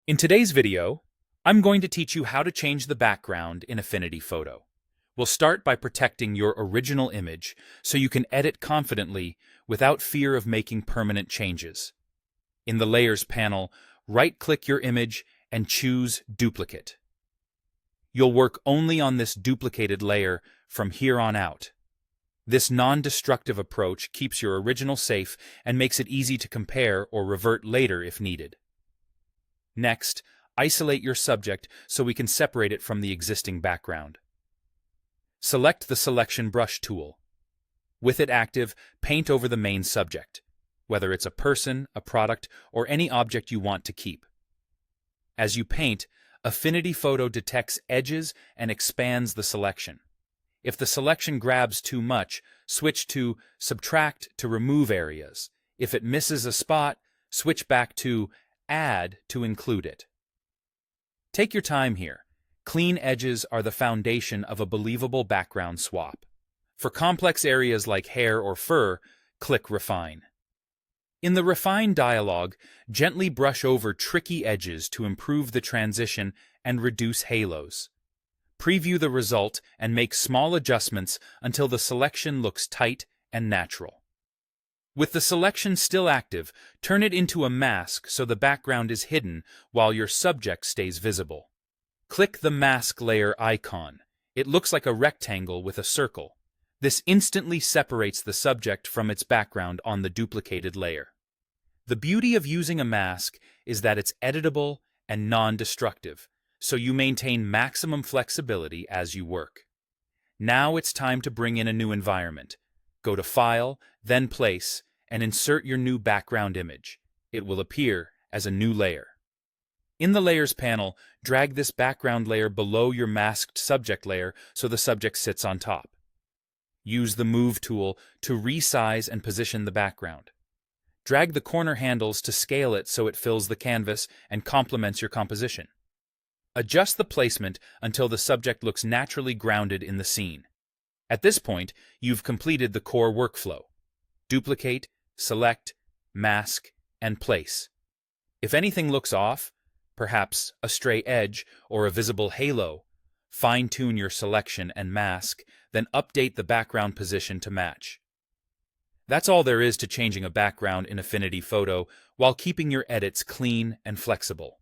In today's video, I'm going to teach you how to change the background in Affinity Photo. We'll start by protecting your original image so you can edit confidently without fear of making permanent changes. In the Layers panel, right-click your image and choose Duplicate. You'll work only on this duplicated layer from here on out. This non-destructive approach keeps your original safe and makes it easy to compare or revert later if needed. Next, isolate your subject so we can separate it from the existing background. Select the Selection Brush tool. With it active, paint over the main subject, whether it's a person, a product, or any object you want to keep. As you paint, Affinity Photo detects edges and expands the selection. If the selection grabs too much, switch to Subtract to remove areas. If it misses a spot, switch back to Add to include it. Take your time here. Clean edges are the foundation of a believable background swap. For complex areas like hair or fur, click Refine. In the Refine dialog, gently brush over tricky edges to improve the transition and reduce halos. Preview the result and make small adjustments until the selection looks tight and natural. With the selection still active, turn it into a mask so the background is hidden while your subject stays visible. Click the mask layer icon. It looks like a rectangle with a circle. This instantly separates the subject from its background on the duplicated layer. The beauty of using a mask is that it's editable and non-destructive, so you maintain maximum flexibility as you work. Now it's time to bring in a new environment. Go to File, then Place, and insert your new background image. It will appear as a new layer. In the Layers panel, drag this background layer below your masked subject layer so the subject sits on top. Use the Move tool to resize and position the background. Drag the corner handles to scale it so it fills the canvas and complements your composition. Adjust the placement until the subject looks naturally grounded in the scene. At this point, you've completed the core workflow. Duplicate, select, mask, and place. If anything looks off, perhaps a stray edge or a visible halo, fine-tune your selection and mask, then update the background position to match. That's all there is to changing a background in Affinity Photo while keeping your edits clean and flexible.